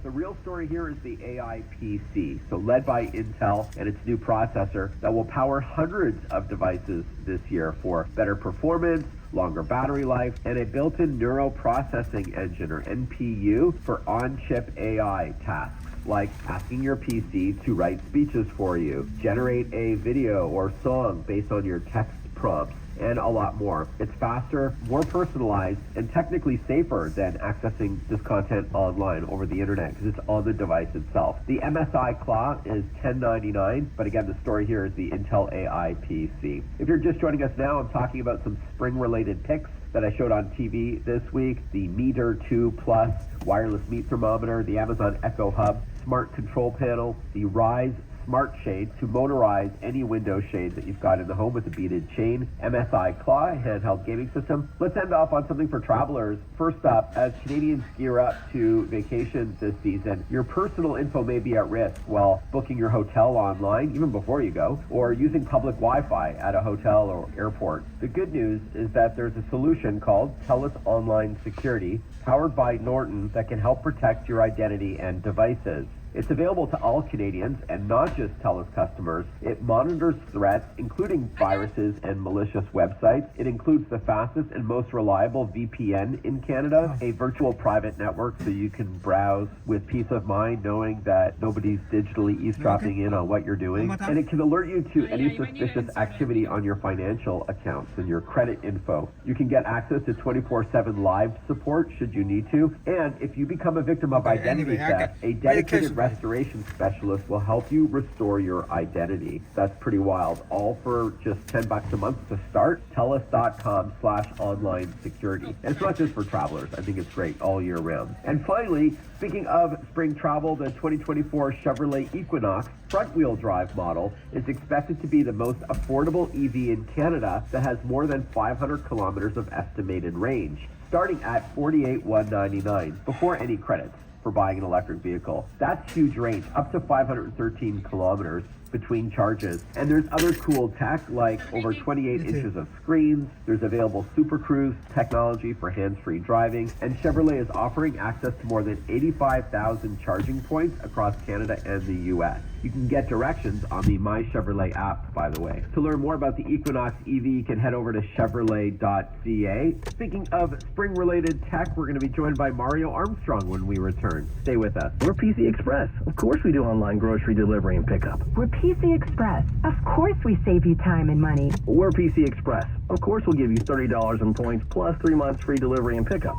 The real story here is the AI PC, so led by Intel and its new processor that will power hundreds of devices this year for better performance, longer battery life, and a built-in neural processing engine, or NPU, for on-chip AI tasks, like asking your PC to write speeches for you, generate a video or song based on your text prompts, and a lot more. It's faster, more personalized, and technically safer than accessing this content online over the internet because it's on the device itself. The MSI Claw is $10.99, but again, the story here is the Intel AI PC. If you're just joining us now, I'm talking about some spring-related picks that I showed on TV this week: the Meter 2 Plus wireless meat thermometer, the Amazon Echo Hub smart control panel, the Rise Smart Shade to motorize any window shades that you've got in the home with a beaded chain, MSI Claw handheld gaming system. Let's end off on something for travelers. First up, as Canadians gear up to vacations this season, your personal info may be at risk while booking your hotel online, even before you go, or using public Wi-Fi at a hotel or airport. The good news is that there's a solution called TELUS Online Security, powered by Norton, that can help protect your identity and devices. It's available to all Canadians and not just TELUS customers. It monitors threats, including viruses and malicious websites. It includes the fastest and most reliable VPN in Canada, a virtual private network so you can browse with peace of mind knowing that nobody's digitally eavesdropping in on what you're doing. And it can alert you to any suspicious activity on your financial accounts and your credit info. You can get access to 24/7 live support should you need to. And if you become a victim of identity theft, a dedicated restoration specialist will help you restore your identity. That's pretty wild. All for just $10 a month to start. TELUS.com/online security. And it's not just for travelers. I think it's great all year round. And finally, speaking of spring travel, the 2024 Chevrolet Equinox front-wheel drive model is expected to be the most affordable EV in Canada that has more than 500 kilometers of estimated range, starting at $48,199 before any credits for buying an electric vehicle. That's huge range, up to 513 kilometers between charges. And there's other cool tech like over 28 inches of screens. There's available Super Cruise technology for hands-free driving, and Chevrolet is offering access to more than 85,000 charging points across Canada and the US. You can get directions on the My Chevrolet app, by the way. To learn more about the Equinox EV, you can head over to Chevrolet.ca. Speaking of spring-related tech, we're going to be joined by Mario Armstrong when we return. Stay with us. We're PC Express. Of course we do online grocery delivery and pickup. We're PC Express. Of course we save you time and money. We're PC Express. Of course we'll give you $30 in points plus 3 months free delivery and pickup.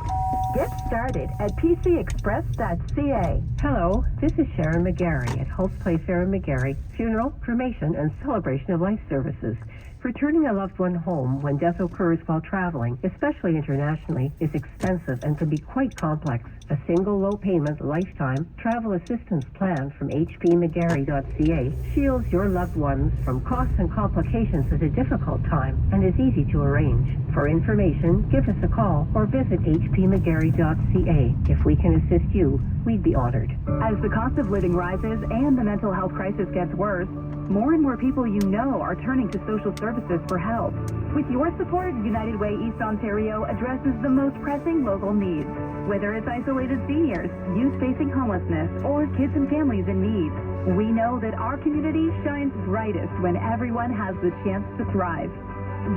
Get started at PCExpress.ca. Hello, this is Sharon McGarry at Holt's Place Sharon McGarry Funeral, Cremation, and Celebration of Life Services. Returning a loved one home when death occurs while traveling, especially internationally, is expensive and can be quite complex. A single low-payment, lifetime travel assistance plan from hpmcgarry.ca shields your loved ones from costs and complications at a difficult time and is easy to arrange. For information, give us a call or visit hpmcgarry.ca. If we can assist you, we'd be honored. As the cost of living rises and the mental health crisis gets worse, more and more people you know are turning to social services for help. With your support, United Way East Ontario addresses the most pressing local needs. Whether it's isolated seniors, youth facing homelessness, or kids and families in need, we know that our community shines brightest when everyone has the chance to thrive.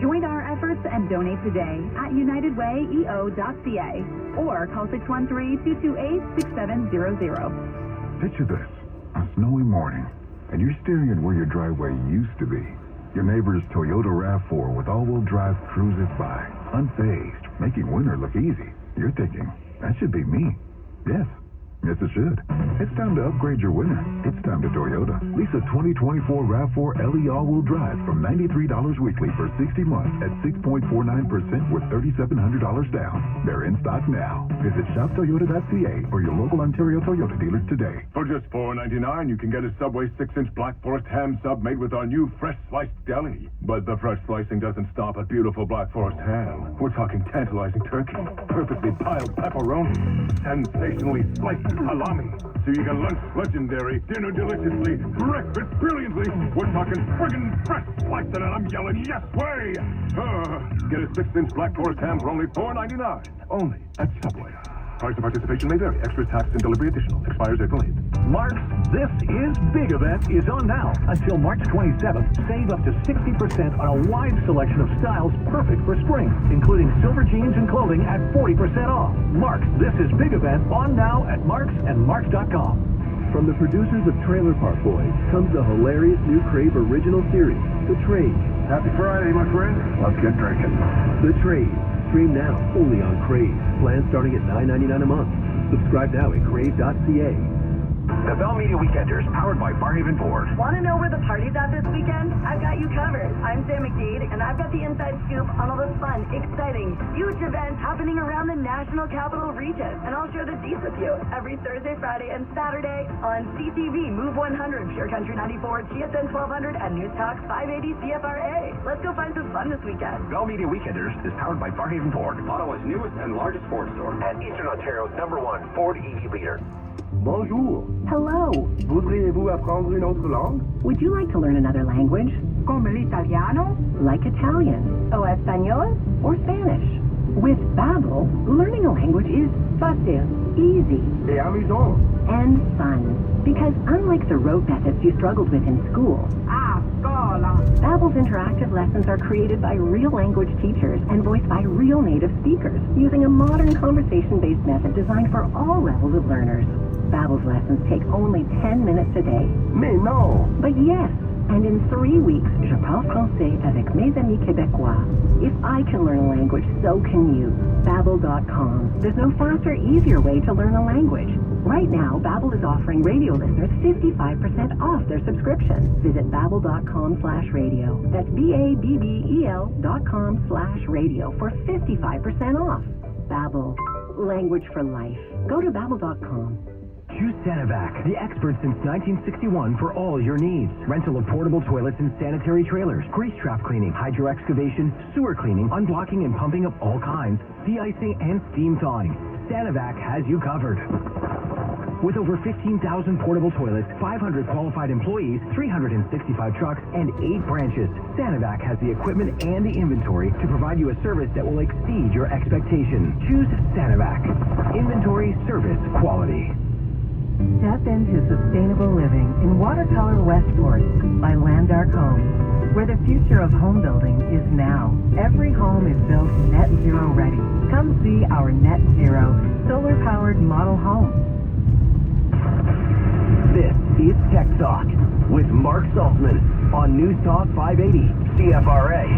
Join our efforts and donate today at unitedwayeo.ca or call 613-228-6700. Picture this, a snowy morning, and you're staring at where your driveway used to be. Your neighbor's Toyota RAV4 with all-wheel drive cruises by, unfazed, making winter look easy. You're thinking, that should be me. Yes, Yes, it should. It's time to upgrade your winter. It's time to Toyota. Lease a 2024 RAV4 LE all-wheel drive from $93 weekly for 60 months at 6.49% with $3,700 down. They're in stock now. Visit shoptoyota.ca or your local Ontario Toyota dealer today. For just $4.99, you can get a Subway 6-inch Black Forest ham sub made with our new fresh sliced deli. But the fresh slicing doesn't stop at beautiful Black Forest ham. We're talking tantalizing turkey, perfectly piled pepperoni, sensationally sliced salami. So you can lunch legendary, dinner deliciously, breakfast brilliantly. We're talking friggin' fresh slicing, and I'm yelling, yes way! Get a 6-inch Black Forest ham for only $4.99. Only at Subway. Price and participation may vary. Extras, tax, and delivery additional. Expires April 8th. Mark's This Is Big event is on now. Until March 27th, save up to 60% on a wide selection of styles perfect for spring, including silver jeans and clothing at 40% off. Mark's This Is Big event on now at Mark's and Marks.com. From the producers of Trailer Park Boys comes the hilarious new Crave original series, The Trade. Happy Friday, my friend. Let's get drinking. The Trade. Stream now only on Crave. Plans starting at $9.99 a month. Subscribe now at crave.ca. The Bell Media Weekenders, powered by Barhaven Ford. Want to know where the party's at this weekend? I've got you covered. I'm Sam McDade, and I've got the inside scoop on all the fun, exciting, huge events happening around the National Capital Region. And I'll share the deets with you every Thursday, Friday, and Saturday on CTV, Move 100, Pure Country 94, GSN 1200, and News Talk 580 CFRA. Let's go find some fun this weekend. Bell Media Weekenders is powered by Barhaven Ford, Ottawa's newest and largest Ford store, and Eastern Ontario's #1 Ford EV leader. Bonjour. Hello. Voudriez-vous apprendre une autre langue? Would you like to learn another language? Como l'italiano? Like Italian O español? or Spanish? With Babbel, learning a language is facile, easy, Et amusant. and fun. Because unlike the rote methods you struggled with in school, Ah, scola. Babbel's interactive lessons are created by real language teachers and voiced by real native speakers using a modern conversation-based method designed for all levels of learners. Babbel's lessons take only 10 minutes a day. Mais non. But yes, and in 3 weeks, je parle français avec mes amis québécois. If I can learn a language, so can you. Babbel.com. There's no faster, easier way to learn a language. Right now, Babbel is offering radio listeners 55% off their subscription. Visit Babbel.com/radio. That's BABBEL.com/radio for 55% off. Babbel. Language for life. Go to Babbel.com. Choose Sanivac, the expert since 1961 for all your needs. Rental of portable toilets and sanitary trailers, grease trap cleaning, hydro excavation, sewer cleaning, unblocking and pumping of all kinds, de-icing and steam thawing. Sanivac has you covered. With over 15,000 portable toilets, 500 qualified employees, 365 trucks, and 8 branches, Sanivac has the equipment and the inventory to provide you a service that will exceed your expectation. Choose Sanivac. Inventory, service, quality. Step into sustainable living in Watercolor Westport by Landark Homes, where the future of home building is now. Every home is built net zero ready. Come see our net zero solar-powered model home. This is Tech Talk with Mark Saltzman on News Talk 580 CFRA.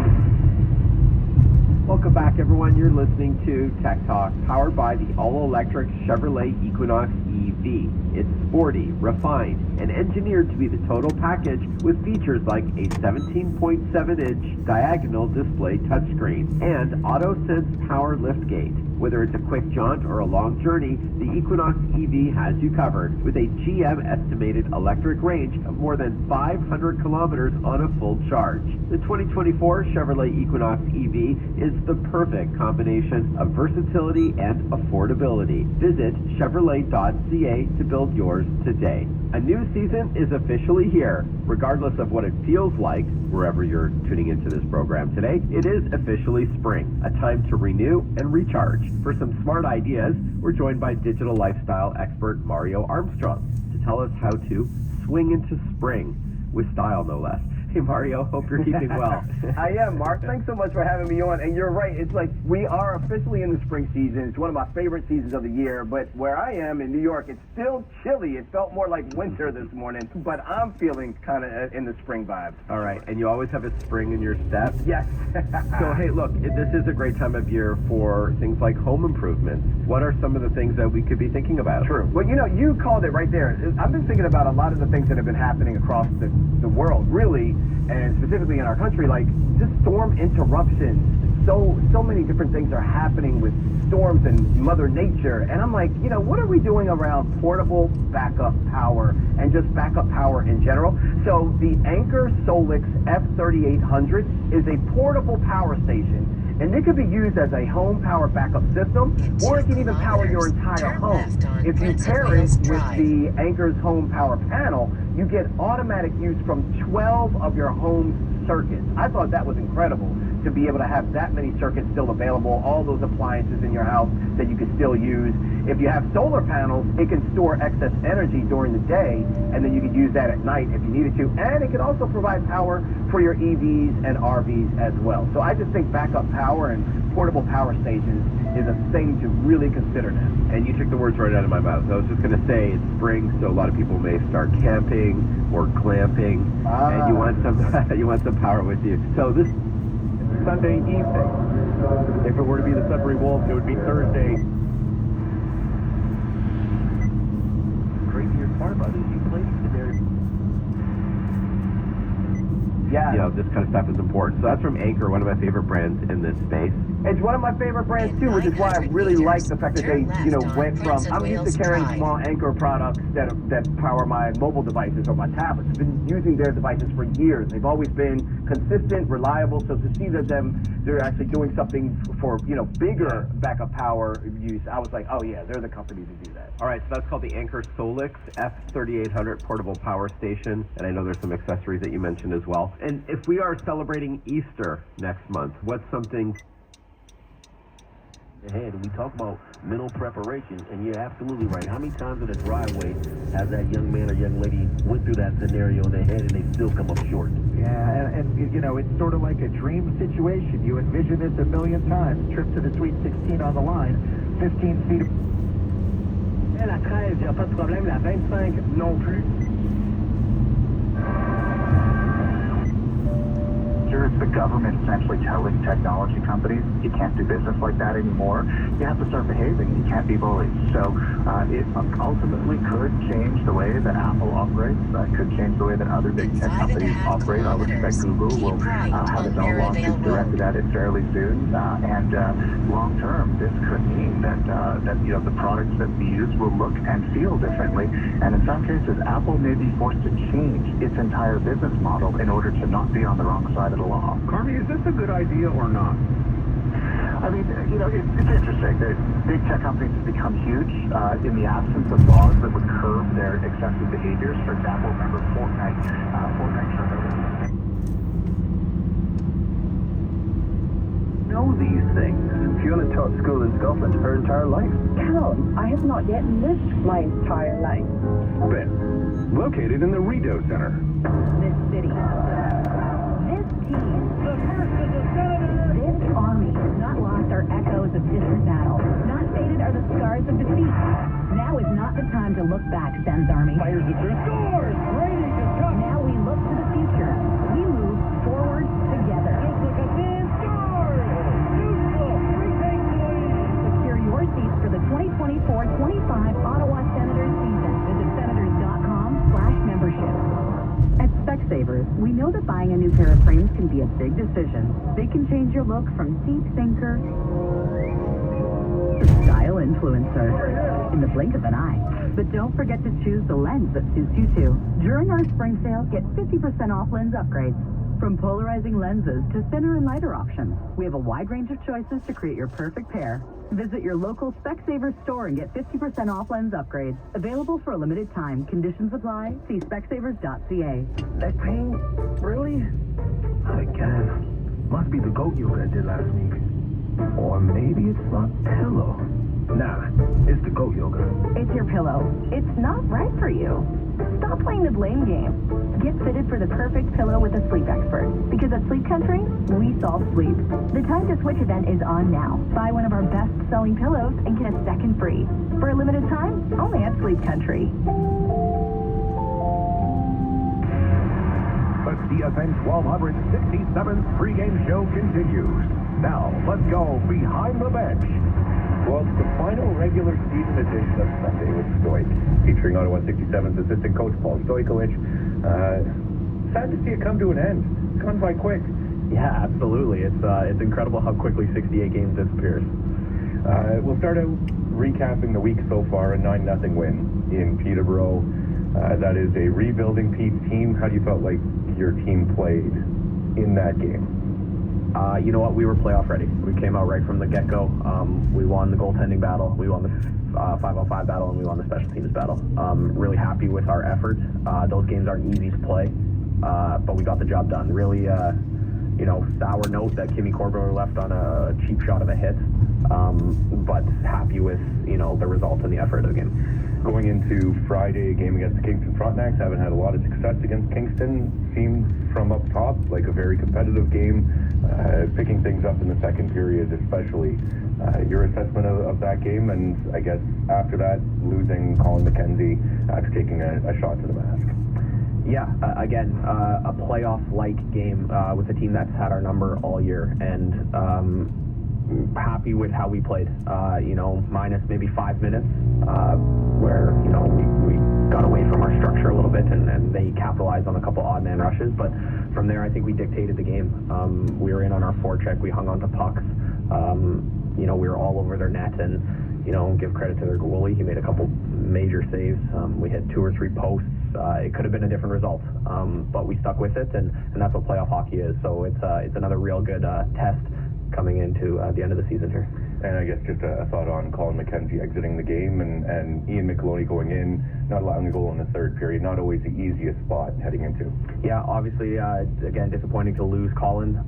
Welcome back, everyone. You're listening to Tech Talk, powered by the all-electric Chevrolet Equinox EV. It's sporty, refined, and engineered to be the total package with features like a 17.7-inch diagonal display touchscreen and AutoSense power liftgate. Whether it's a quick jaunt or a long journey, the Equinox EV has you covered with a GM estimated electric range of more than 500 kilometers on a full charge. The 2024 Chevrolet Equinox EV is the perfect combination of versatility and affordability. Visit Chevrolet.ca to build yours today. A new season is officially here. Regardless of what it feels like, wherever you're tuning into this program today, it is officially spring, a time to renew and recharge. For some smart ideas, we're joined by digital lifestyle expert Mario Armstrong to tell us how to swing into spring with style, no less. Hey Mario, hope you're keeping well. I am, Mark. Thanks so much for having me on. And you're right, it's like we are officially in the spring season. It's one of my favorite seasons of the year. But where I am in New York, it's still chilly. It felt more like winter this morning. But I'm feeling kind of in the spring vibes. All right, and you always have a spring in your step. Yes. So hey, look, this is a great time of year for things like home improvements. What are some of the things that we could be thinking about? True. Well, you know, you called it right there. I've been thinking about a lot of the things that have been happening across the world, really, and specifically in our country, like just storm interruptions. So many different things are happening with storms and Mother Nature. And I'm like, you know, what are we doing around portable backup power and just backup power in general? So the Anker Solix F3800 is a portable power station. And it could be used as a home power backup system, or it can even power your entire home. If you pair it with the Anker's home power panel, you get automatic use from 12 of your home's circuits. I thought that was incredible. to be able to have that many circuits still available, all those appliances in your house that you can still use. If you have solar panels, it can store excess energy during the day, and then you can use that at night if you needed to. And it can also provide power for your EVs and RVs as well. So I just think backup power and portable power stations is a thing to really consider now. And you took the words right out of my mouth. I was just going to say it's spring, so a lot of people may start camping or glamping, and you want some you want some power with you. So this Sunday evening, if it were to be the Sudbury Wolves, it would be Thursday. Craziest part about it is you played there. Yeah. You know, this kind of stuff is important. So that's from Anchor, one of my favorite brands in this space. It's one of my favorite brands too, which is why I really like the fact that they, went from, I'm used to carrying small Anchor products that power my mobile devices or my tablets. I've been using their devices for years. They've always been consistent, reliable, so to see that they're actually doing something for, bigger backup power use, I was like, oh yeah, they're the company to do that. All right, so that's called the Anchor Solix F3800 portable power station, and I know there's some accessories that you mentioned as well. And if we are celebrating Easter next month, what's something ahead, and we talk about mental preparation, and you're absolutely right. How many times in a driveway has that young man or young lady went through that scenario in their head and they still come up short? Yeah, and it's sort of like a dream situation. You envision this a million times. Trip to the Sweet 16 on the line, 15 feet. La 13, il n'y a pas de problème. La 25, non plus. It's the government essentially telling technology companies you can't do business like that anymore. You have to start behaving. You can't be bullied. So it ultimately could change the way that Apple operates. Could change the way that other big tech companies operate. I would expect Google will have its own lawsuits directed at it fairly soon. And long term, this could mean that the products that we use will look and feel differently. And in some cases, Apple may be forced to change its entire business model in order to not be on the wrong side of the law. Carmi, is this a good idea or not? I mean, it's interesting that big tech companies have become huge in the absence of laws that would curb their excessive behaviors. For example, remember Fortnite Know these things. Fiona taught school in Scotland her entire life. Callum, I have not yet lived my entire life. Ben, located in the Rideau Center. This city. This team. The first of the Senators. This army has not lost our echoes of distant battle. Not faded are the scars of defeat. Now is not the time to look back, Ben's army. Fires it through. Scores! Brady just cut. Now we look to the future. We move forward together. Duplicate scores! Neutral retakes the lead. Secure your seats for the 2024-25 Ottawa Senators season. Visit senators.com/membership. At Specsavers, we know that buying a new pair of frames can be a big decision. They can change your look from deep thinker to style influencer in the blink of an eye. But don't forget to choose the lens that suits you too. During our spring sale, get 50% off lens upgrades. From polarizing lenses to thinner and lighter options, we have a wide range of choices to create your perfect pair. Visit your local Specsavers store and get 50% off lens upgrades. Available for a limited time. Conditions apply. See specsavers.ca. That pain? Really? Not again. Must be the goat yoga I did last week. Or maybe it's my pillow. Nah, it's the goat yoga. It's your pillow. It's not right for you. Stop playing the blame game. Get fitted for the perfect pillow with a sleep expert. Because at Sleep Country, we solve sleep. The Time to Switch event is on now. Buy one of our best-selling pillows and get a second free. For a limited time, only at Sleep Country. The CSN 1267th pregame show continues. Now, let's go behind the bench. Well, it's the final regular season edition of Sunday with Stoik, featuring Ottawa 67's assistant coach Paul Stojkovic. Sad to see it come to an end. It's gone by quick. Yeah, absolutely. It's incredible how quickly 68 games disappears. We'll start out recapping the week so far, a 9-0 win in Peterborough. That is a rebuilding Pete's team. How do you felt like your team played in that game? You know what? We were playoff ready. We came out right from the get-go. We won the goaltending battle. We won the 5-on-5 battle, and we won the special teams battle. Really happy with our efforts. Those games aren't easy to play, but we got the job done. Really sour note that Kimmy Corbett left on a cheap shot of a hit, but happy with, the result and the effort of the game. Going into Friday game against the Kingston Frontenacs, haven't had a lot of success against Kingston. Seemed from up top like a very competitive game, picking things up in the second period especially. Your assessment of that game, and I guess after that, losing Colin McKenzie after taking a shot to the mask. Yeah, again, a playoff-like game with a team that's had our number all year, and happy with how we played. Minus maybe 5 minutes where we got away from our structure a little bit, and they capitalized on a couple odd man rushes. But from there, I think we dictated the game. We were in on our forecheck. We hung on to pucks. We were all over their net, and give credit to their goalie. He made a couple major saves. We had 2 or 3 posts. It could have been a different result, but we stuck with it, and that's what playoff hockey is. So it's another real good test coming into the end of the season here. And I guess just a thought on Colin McKenzie exiting the game and Ian McAloney going in, not allowing a goal in the third period, not always the easiest spot heading into. Yeah, obviously, again, disappointing to lose Colin,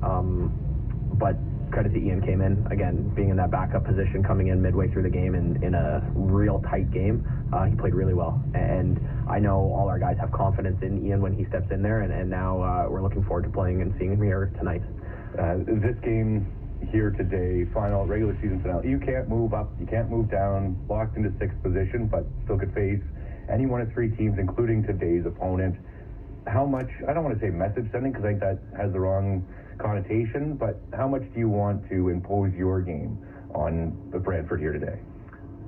but credit to Ian came in, again, being in that backup position, coming in midway through the game in a real tight game. He played really well, and I know all our guys have confidence in Ian when he steps in there, and now we're looking forward to playing and seeing him here tonight. This game here today, final regular season finale, you can't move up, you can't move down, locked into 6th position, but still could face any one of 3 teams, including today's opponent. How much, I don't want to say message sending, because I think that has the wrong connotation, but how much do you want to impose your game on the Brantford here today?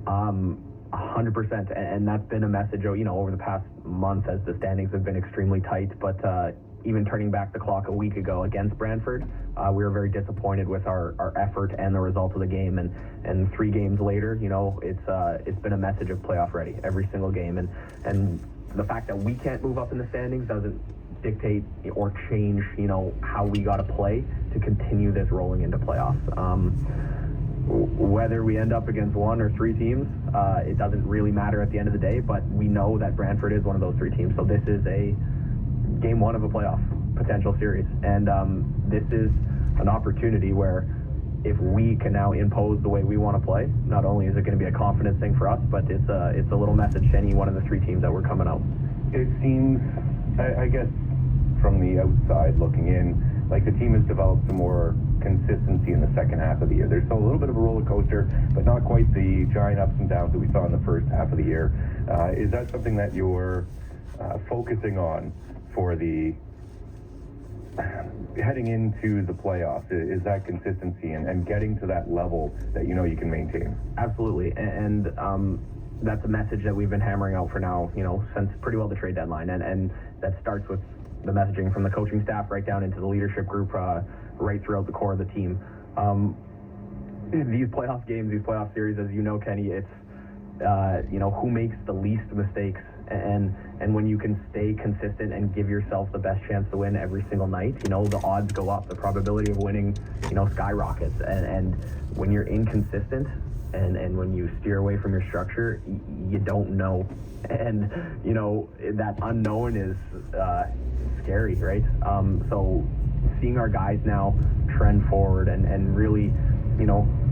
100%, and that's been a message, over the past month as the standings have been extremely tight, but even turning back the clock a week ago against Brantford, we were very disappointed with our effort and the result of the game, and 3 games later, it's been a message of playoff ready every single game, and the fact that we can't move up in the standings doesn't dictate or change, how we got to play to continue this rolling into playoffs. Whether we end up against 1 or 3 teams, it doesn't really matter at the end of the day, but we know that Brantford is one of those 3 teams, so this is a game 1 of a playoff potential series, and this is an opportunity where if we can now impose the way we want to play, not only is it going to be a confidence thing for us, but it's a little message to any one of the 3 teams that we're coming out. It seems, I guess, from the outside looking in, like the team has developed some more consistency in the second half of the year. There's still a little bit of a roller coaster, but not quite the giant ups and downs that we saw in the first half of the year. Is that something that you're focusing on for the heading into the playoffs? Is that consistency and getting to that level that you can maintain? Absolutely, and that's a message that we've been hammering out for now, since pretty well the trade deadline, and that starts with the messaging from the coaching staff right down into the leadership group, right throughout the core of the team. These playoff games, these playoff series, as you know, Kenny, it's who makes the least mistakes, and when you can stay consistent and give yourself the best chance to win every single night, the odds go up, the probability of winning, skyrockets, and when you're inconsistent and when you steer away from your structure, you don't know, and that unknown is scary, right? So seeing our guys now trend forward and really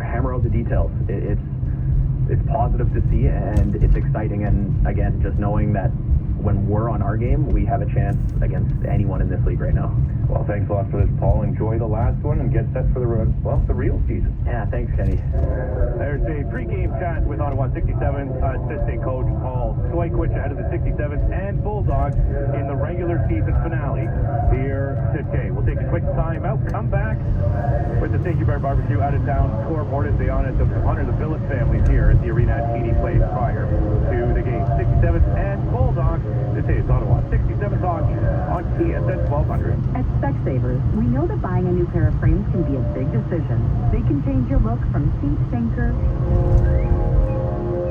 hammer out the details, it's positive to see, and it's exciting, and again, just knowing that when we're on our game, we have a chance against anyone in this league right now. Well, thanks a lot for this, Paul. Enjoy the last one and get set for the real season. Yeah, thanks, Kenny. There's a pre-game chat with Ottawa 67 assistant coach Paul Stojkovic ahead of the 67s and Bulldogs in the regular season finale here today. We'll take a quick time out, come back with the Thank You Bear Barbecue out of town scoreboard as they honor the Billet families here at the arena at TD Place prior to the game. 67s and Bulldogs. This is Ottawa 67 Talk on TSN 1200. At Specsavers, we know that buying a new pair of frames can be a big decision. They can change your look from seat sinker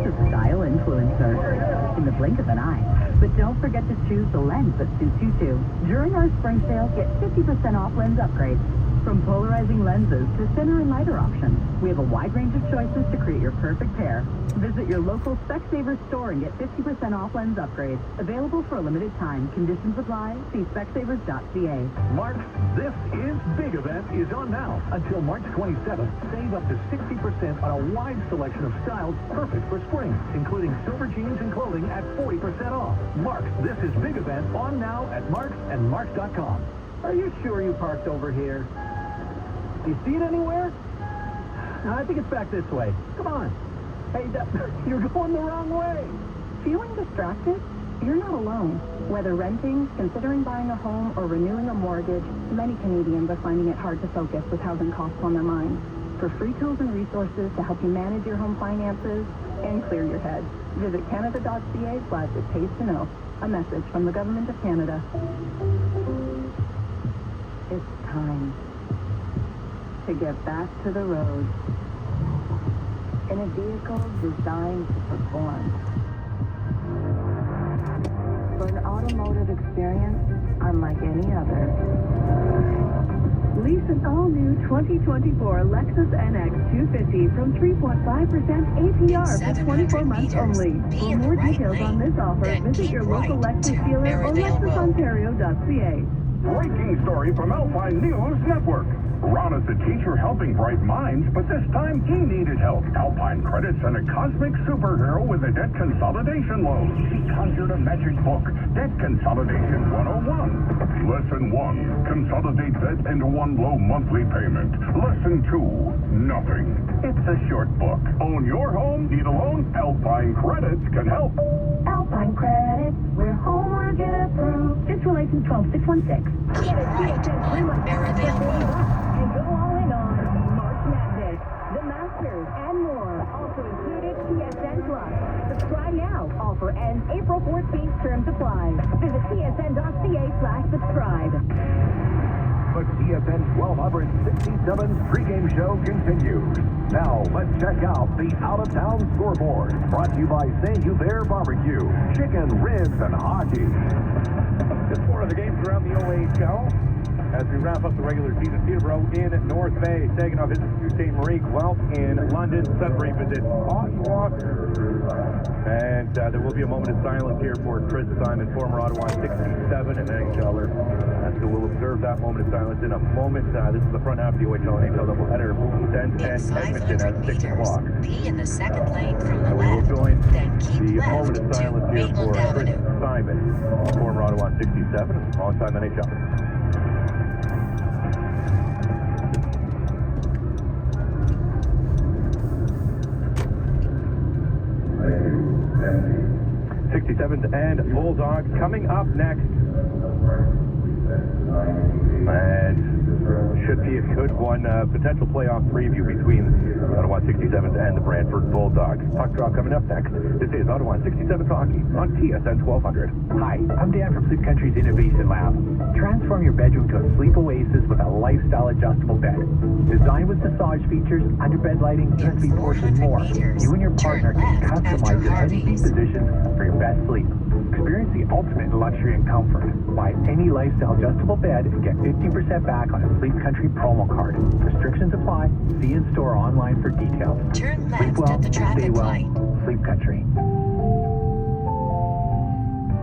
to style influencer in the blink of an eye. But don't forget to choose the lens that suits you too. During our spring sale, get 50% off lens upgrades. From polarizing lenses to thinner and lighter options, we have a wide range of choices to create your perfect pair. Visit your local Specsavers store and get 50% off lens upgrades. Available for a limited time. Conditions apply. See specsavers.ca. Mark's This Is Big event is on now. Until March 27th, save up to 60% on a wide selection of styles perfect for spring, including silver jeans and clothing at 40% off. Mark's This Is Big event on now at Mark's and Marks.com. Are you sure you parked over here? Do you see it anywhere? No, I think it's back this way. Come on. Hey, you're going the wrong way. Feeling distracted? You're not alone. Whether renting, considering buying a home, or renewing a mortgage, many Canadians are finding it hard to focus with housing costs on their minds. For free tools and resources to help you manage your home finances and clear your head, visit canada.ca/it pays to know. A message from the Government of Canada. It's time to get back to the road in a vehicle designed to perform. For an automotive experience unlike any other. Lease an all-new 2024 Lexus NX 250 from 3.5% APR for 24 months only. For more details on this offer, visit your local Lexus dealer or lexusontario.ca. Breaking story from Alpine News Network. Ron is a teacher helping bright minds, but this time he needed help. Alpine credits and a cosmic superhero with a debt consolidation loan. He conjured a magic book, Debt Consolidation 101. Lesson 1, consolidate debt into one low monthly payment. Lesson 2, nothing. It's a short book. Own your home, need a loan? Alpine Credits can help. Alpine Credit, we're home mortgage approved. Central license 12616. Get a TSN 3-month and go all in on March Madness, the Masters, and more. Also included TSN Plus. Subscribe now. Offer ends April 14th. Terms apply. Visit tsn.ca/subscribe. The TSN 1267's pregame show continues. Now, let's check out the out-of-town scoreboard. Brought to you by St. Hubert Barbecue, chicken, ribs, and hockey. Just four of the games around the OHL. As we wrap up the regular season, Peterborough in North Bay, Saginaw visits Sault Ste. Marie, Guelph in London, Sudbury visits Ottawa. And there will be a moment of silence here for Chris Simon, former Ottawa 67 and NHLer. So we'll observe that moment of silence in a moment. This is the front half of the OHL and NHL doubleheader. Moose and Edmonton at 6 o'clock. Be in the second lane from the And we will left. join Then keep the left moment of to silence here for Maitland Chris Avenue. Simon, former Ottawa 67 and long-time NHL. '67s and Bulldogs coming up next. And should be a good one. Potential playoff preview between Ottawa 67s and the Brantford Bulldogs. Puck drop coming up next. This is Ottawa 67 Hockey on TSN 1200. Hi, I'm Dan from Sleep Country's Innovation Lab. Transform your bedroom to a sleep oasis with a lifestyle adjustable bed. Designed with massage features, underbed lighting, USB ports, and more, you and your partner can customize your head and feet positions for your best sleep. Experience the ultimate in luxury and comfort. Buy any lifestyle adjustable bed and get 15% back on a Sleep Country promo card. Restrictions apply. See in store or online for details. Turn Sleep left well, at the traffic stay well. light. Sleep Country.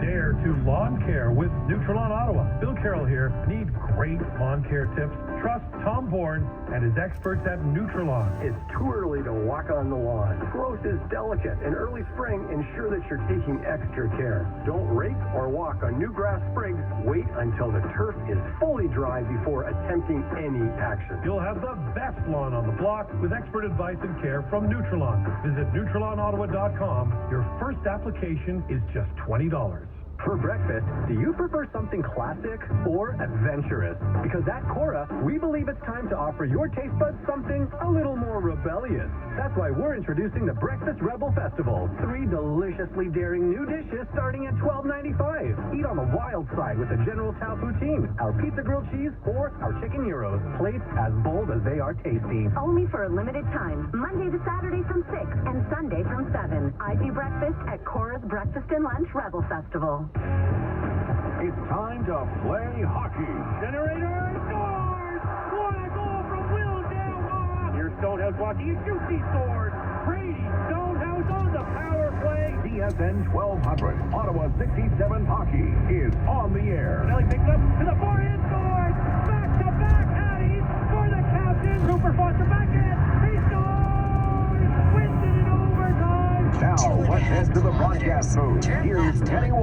Dare to lawn care with Nutrilon Ottawa. Bill Carroll here. Need great lawn care tips? Trust Tom Bourne and his experts at Nutrilon. It's too early to walk on the lawn. Growth is delicate. In early spring, ensure that you're taking extra care. Don't rake or walk on new grass sprigs. Wait until the turf is fully dry before attempting any action. You'll have the best lawn on the block with expert advice and care from Nutrilon. Visit NutrilonOttawa.com. Your first application is just $20. For breakfast, do you prefer something classic or adventurous? Because at Cora, we believe it's time to offer your taste buds something a little more rebellious. That's why we're introducing the Breakfast Rebel Festival. 3 deliciously daring new dishes starting at $12.95. Eat on the wild side with the General Tao poutine, our pizza grilled cheese, or our chicken gyros. Plates as bold as they are tasty. Only for a limited time. Monday to Saturday from 6 and Sunday from 7. ID breakfast at Cora's Breakfast and Lunch Rebel Festival. It's time to play hockey. Generator scores! What a goal! Stonehouse blocking. He shoots, he scores. Brady Stonehouse on the power play. TSN 1200, Ottawa 67 hockey is on the air. Nelly picks up to the forehand, scores. Back-to-back Addies for the captain. Rupert Foster backhand. He scores. Wins it in overtime. Now, let's head to the broadcast booth. Here's Kenny Wall.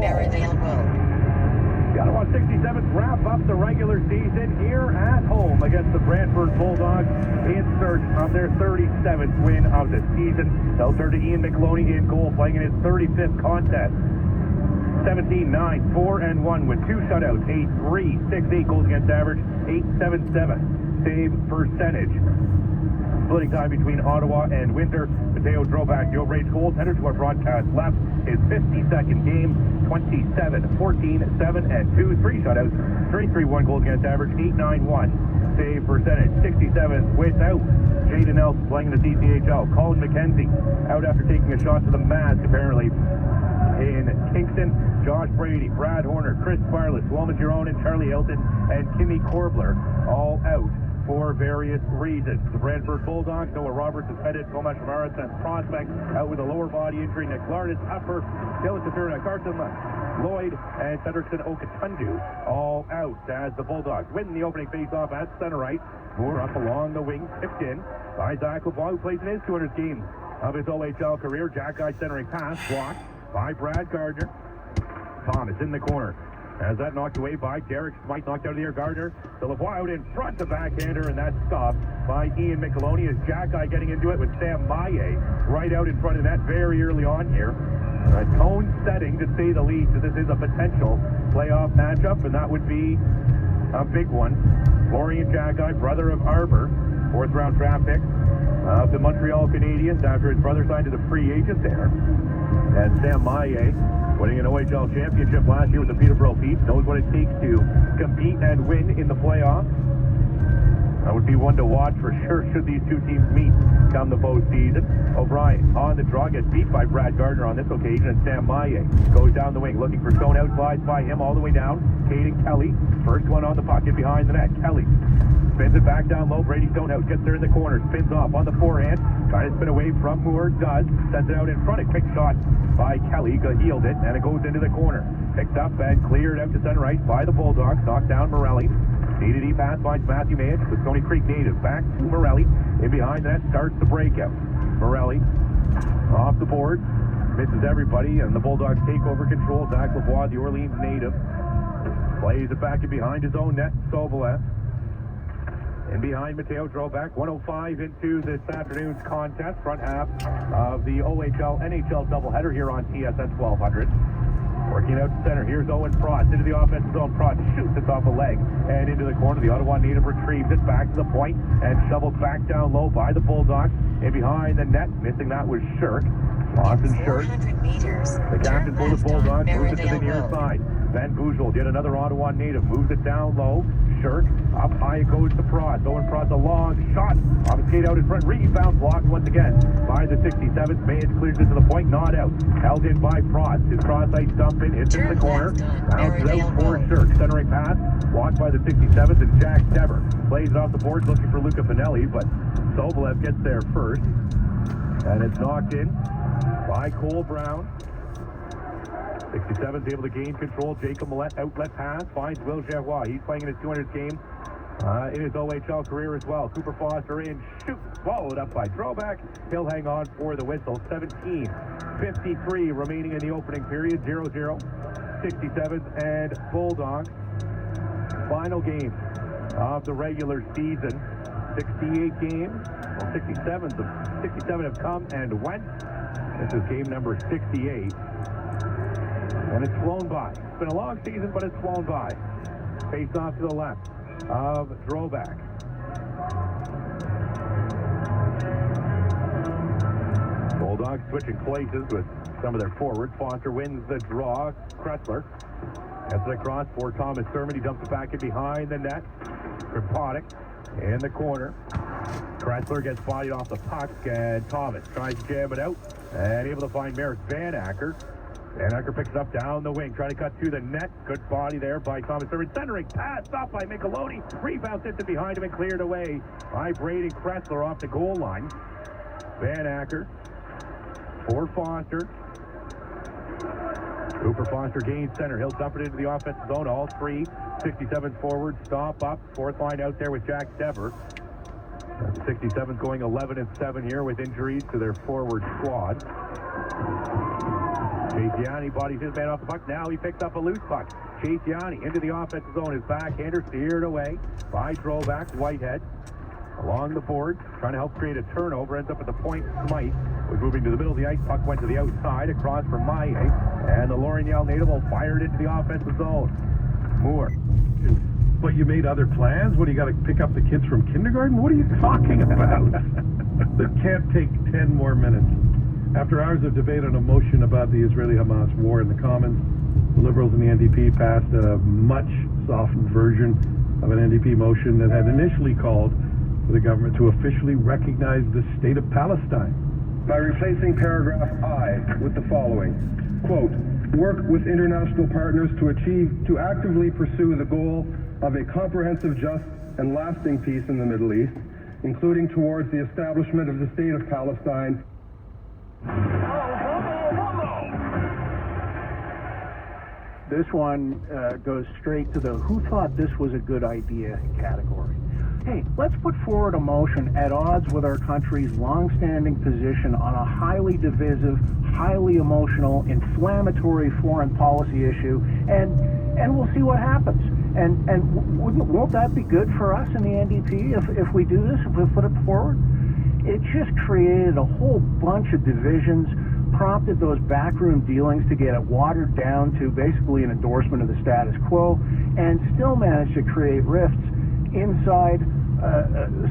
The Ottawa 67s wrap up the regular season here at home against the Brantford Bulldogs in search of their 37th win of the season. They'll turn to Ian McLoney in goal, playing in his 35th contest. 17-9, 4-1 with 2 shutouts, 8-3, 6-8 goals against average, 8.77 save percentage. Splitting time between Ottawa and Winter. Mateo Droback, the overage goaltender, to our broadcast left. His 52nd game, 27, 14, 7, and 2. 3 shutouts, 3-3-1 goals against average, 8.91 save percentage. 67 without Jaden Elks playing in the CCHL. Colin McKenzie out after taking a shot to the mask, apparently, in Kingston. Josh Brady, Brad Horner, Chris Barless, Wilma Gironin, Charlie Hilton, and Kimmy Korbler all out for various reasons. The Brantford Bulldogs, Noah Roberts suspended, Tomas Rivera and prospect out with a lower body injury. Nick Lardis, upper, Dylan Tafira, Carson Lloyd, and Cedricson Okatundu all out as the Bulldogs win the opening face-off at center ice. Moore up along the wing, tipped in by Zach LeBlanc, who plays in his 200th game of his OHL career. Jack Guy centering pass, blocked by Brad Gardner. Thomas in the corner. As that knocked away by Derek Smythe, knocked out of the air. Gardner, the LeBlanc out in front, the backhander, and that's stopped by Ian McAloney as Jack Guy getting into it with Sam Maillet right out in front of that very early on here. A tone setting, to say the least, that this is a potential playoff matchup, and that would be a big one. Florian Jack Guy, brother of Arbor, 4th round draft pick of the Montreal Canadiens after his brother signed to the free agent there. And Sam Maillet, winning an OHL championship last year with the Peterborough Petes, knows what it takes to compete and win in the playoffs. That would be one to watch for sure should these two teams meet come the postseason. O'Brien on the draw, gets beat by Brad Gardner on this occasion, and Sam Maillet goes down the wing looking for Stonehouse, slides by him all the way down. Caden Kelly, first one on the puck, in behind the net. Kelly spins it back down low. Brady Stonehouse gets there in the corner, spins off on the forehand, trying to spin away from Moore, does, sends it out in front. A quick shot by Kelly, healed it, and it goes into the corner. Picked up and cleared out to center ice by the Bulldogs. Knocked down Morelli. D-to-D pass finds Matthew Mayich, the Stony Creek native. Back to Morelli. In behind that starts the breakout. Morelli off the board. Misses everybody, and the Bulldogs take over control. Zach Lavoie, the Orleans native, plays it back in behind his own net. Sobolev. In behind Mateo Droback. 1:05 into this afternoon's contest. Front half of the OHL NHL doubleheader here on TSN 1200. Working out to center. Here's Owen Frost into the offensive zone. Frost shoots it off a leg and into the corner. The Ottawa native retrieves it back to the point and shoveled back down low by the Bulldogs. In behind the net, missing that was Shirk. Lawson Shirk, the captain for the Bulldogs, moves it to the near side. Van Boozle, yet another Ottawa native, moves it down low. Shirk, up high it goes to Frost. Owen Frost, a long shot off his skate out in front. Rebound blocked once again by the 67th. Mayes clears it to the point, not out. Held in by Frost. His cross-ice dump in, hits in the corner. Bounces out for Shirk. Centering pass, blocked by the 67th, and Jack Dever plays it off the boards looking for Luca Pinelli, but Sobolev gets there first. And it's knocked in by Cole Brown. 67's able to gain control. Jacob Millette outlet pass finds Will Gerrois. He's playing in his 200th game in his OHL career as well. Cooper Foster in, shoots, followed up by Droback. He'll hang on for the whistle. 17:53 remaining in the opening period. 0-0. 67s and Bulldogs. Final game of the regular season. 68 games. Well, 67 have come and went. This is game number 68. And it's flown by. It's been a long season, but it's flown by. Face off to the left of Droback. Bulldogs switching places with some of their forwards. Foster wins the draw. Kressler gets it across for Thomas Thurman. He dumps it back in behind the net. Kriponic in the corner. Kressler gets bodied off the puck, and Thomas tries to jam it out and able to find Merrick Van Acker. Van Acker picks it up down the wing, trying to cut through the net. Good body there by Thomas Irvin. Centering pass, stopped by Micheloni. Rebound sent it behind him and cleared away by Brady Kressler off the goal line. Van Acker for Foster. Cooper Foster gains center. He'll dump it into the offensive zone. All three 67 forwards stop up. Fourth line out there with Jack Dever. The 67's going 11-7 here with injuries to their forward squad. Chase Yanni bodies his man off the puck. Now he picks up a loose puck. Chase Yanni into the offensive zone. His backhander steered away by Trovac. Whitehead along the board, trying to help create a turnover. Ends up at the point. Smythe was moving to the middle of the ice. Puck went to the outside, across from Maye. And the L'Orignal native will fire it into the offensive zone. Moore. But you made other plans? What, do you got to pick up the kids from kindergarten? What are you talking about? That can't take 10 more minutes. After hours of debate on a motion about the Israeli-Hamas war in the Commons, the Liberals and the NDP passed a much softened version of an NDP motion that had initially called for the government to officially recognize the state of Palestine. By replacing paragraph I with the following, quote, work with international partners to actively pursue the goal of a comprehensive, just, and lasting peace in the Middle East, including towards the establishment of the state of Palestine. This one goes straight to the who thought this was a good idea category. Hey, let's put forward a motion at odds with our country's long-standing position on a highly divisive, highly emotional, inflammatory foreign policy issue, and we'll see what happens. And won't that be good for us in the NDP if we do this, if we put it forward? It just created a whole bunch of divisions, prompted those backroom dealings to get it watered down to basically an endorsement of the status quo, and still managed to create rifts inside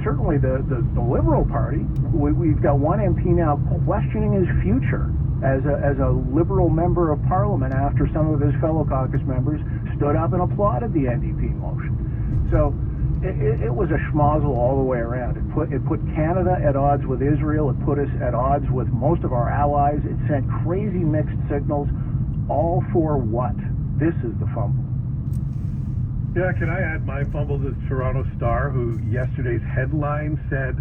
certainly the Liberal Party. We've got one MP now questioning his future as a Liberal member of Parliament after some of his fellow caucus members stood up and applauded the NDP motion. So it was a schmozzle all the way around. It put Canada at odds with Israel. It put us at odds with most of our allies. It sent crazy mixed signals. All for what? This is the fumble. Yeah, can I add my fumble to the Toronto Star, who yesterday's headline said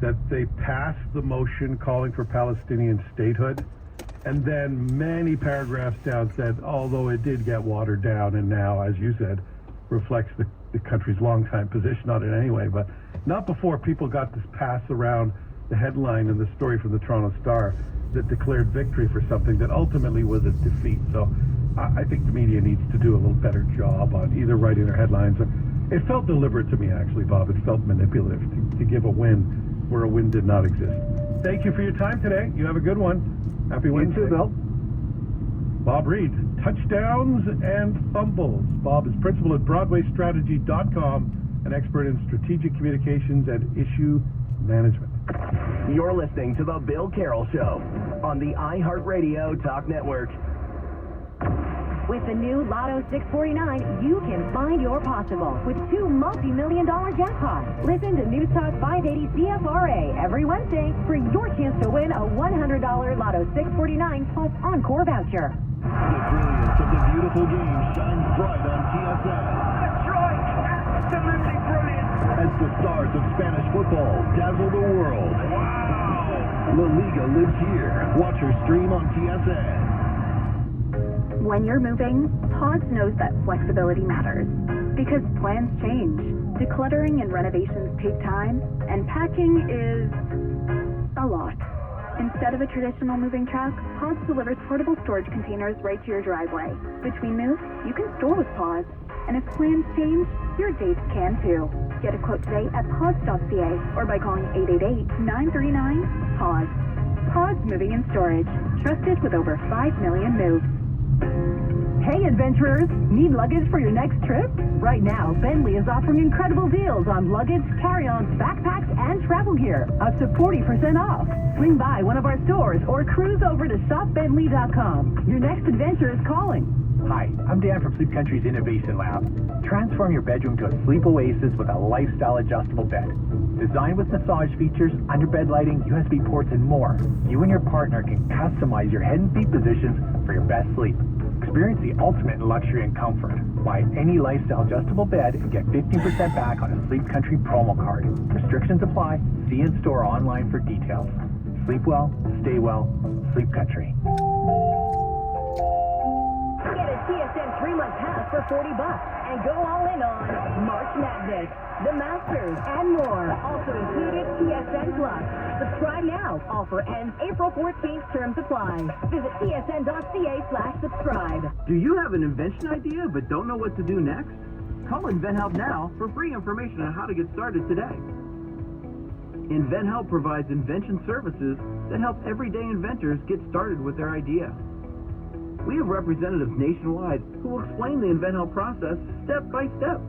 that they passed the motion calling for Palestinian statehood, and then many paragraphs down said, although it did get watered down and now, as you said, reflects the country's longtime position on it anyway, but not before people got this pass around the headline and the story from the Toronto Star that declared victory for something that ultimately was a defeat. So I think the media needs to do a little better job on either writing their headlines. It felt deliberate to me, actually, Bob. It felt manipulative to give a win where a win did not exist. Thank you for your time today. You have a good one. Happy Wednesday. You too, Bill. Bob Reed, touchdowns and fumbles. Bob is principal at BroadwayStrategy.com, an expert in strategic communications and issue management. You're listening to The Bill Carroll Show on the iHeartRadio Talk Network. With the new Lotto 649, you can find your possible with 2 multi-million-dollar jackpots. Listen to News Talk 580 CFRA every Wednesday for your chance to win a $100 Lotto 649 plus Encore voucher. The brilliance of the beautiful game shines bright on TSN. That's right! Absolutely brilliant! As the stars of Spanish football dazzle the world. Wow! La Liga lives here. Watch her stream on TSN. When you're moving, Pods knows that flexibility matters. Because plans change, decluttering and renovations take time, and packing is a lot. Instead of a traditional moving truck, Pods delivers portable storage containers right to your driveway. Between moves, you can store with Pods. And if plans change, your dates can too. Get a quote today at pods.ca or by calling 888-939-PODS. Pods Moving and Storage. Trusted with over 5 million moves. Hey adventurers, need luggage for your next trip? Right now, Bentley is offering incredible deals on luggage, carry-ons, backpacks, and travel gear, up to 40% off. Swing by one of our stores or cruise over to shopbentley.com. Your next adventure is calling. Hi, I'm Dan from Sleep Country's Innovation Lab. Transform your bedroom to a sleep oasis with a lifestyle adjustable bed. Designed with massage features, underbed lighting, USB ports, and more, you and your partner can customize your head and feet positions for your best sleep. Experience the ultimate in luxury and comfort. Buy any lifestyle adjustable bed and get 15% back on a Sleep Country promo card. Restrictions apply. See in store or online for details. Sleep well, stay well, Sleep Country. Get a TSN 3-month pass for $40 and go all in on March Madness, the Masters, and more. Also included TSN Plus. Subscribe now. Offer ends April 14th. Terms apply. Visit tsn.ca/subscribe. Do you have an invention idea but don't know what to do next? Call InventHelp now for free information on how to get started today. InventHelp provides invention services that help everyday inventors get started with their idea. We have representatives nationwide who will explain the InventHelp process step by step.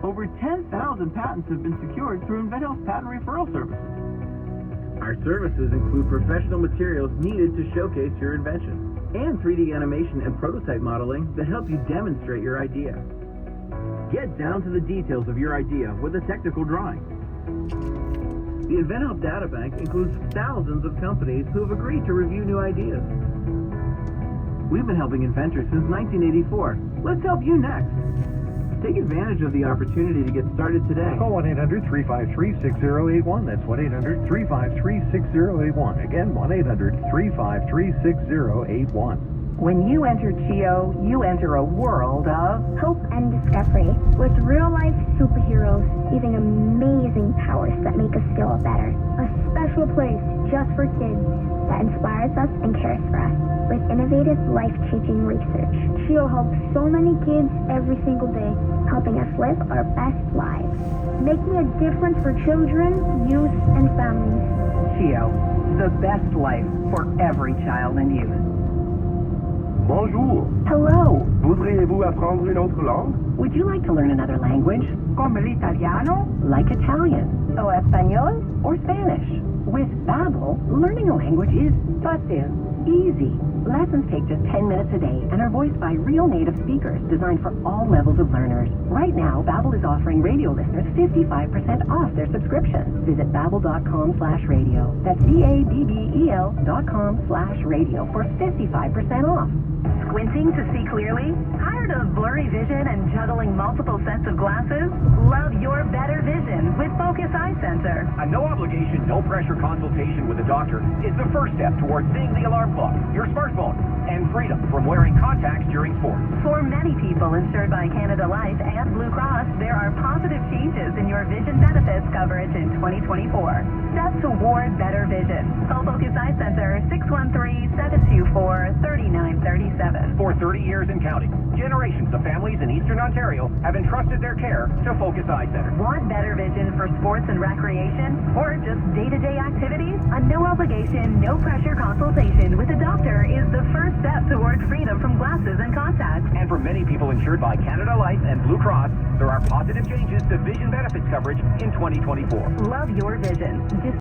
Over 10,000 patents have been secured through InventHelp's patent referral services. Our services include professional materials needed to showcase your invention, and 3D animation and prototype modeling that help you demonstrate your idea. Get down to the details of your idea with a technical drawing. The InventHelp Databank includes thousands of companies who have agreed to review new ideas. We've been helping inventors since 1984. Let's help you next. Take advantage of the opportunity to get started today. Call 1-800-353-6081. That's 1-800-353-6081. Again, 1-800-353-6081. When you enter Chio, you enter a world of hope and discovery, with real-life superheroes using amazing powers that make us feel better. A special place just for kids that inspires us and cares for us. With innovative, life-changing research, Chio helps so many kids every single day, helping us live our best lives, making a difference for children, youth, and families. Chio, the best life for every child and youth. Bonjour. Hello. Voudriez-vous apprendre une autre langue? Would you like to learn another language? Como l'italiano? Like Italian. O español? Or Spanish. With Babbel, learning a language is fácil, easy. Lessons take just 10 minutes a day and are voiced by real native speakers designed for all levels of learners. Right now, Babbel is offering radio listeners 55% off their subscription. Visit babbel.com/radio. That's BABBEL.com/radio for 55% off. Squinting to see clearly? Tired of blurry vision and juggling multiple sets of glasses? Love your better vision with Focus Eye Center. A no-obligation, no-pressure consultation with a doctor is the first step towards seeing the alarm clock, your smartphone, and freedom from wearing contacts during sports. For many people insured by Canada Life and Blue Cross, there are positive changes in your vision benefits coverage in 2024. Step toward better vision. Call Focus Eye Center 613-724-3937. For 30 years and counting, generations of families in Eastern Ontario have entrusted their care to Focus Eye Center. Want better vision for sports and recreation or just day-to-day activities? A no-obligation, no-pressure consultation with a doctor is the first step toward freedom from glasses and contacts. And for many people insured by Canada Life and Blue Cross, there are positive changes to vision benefits coverage in 2024. Love your vision.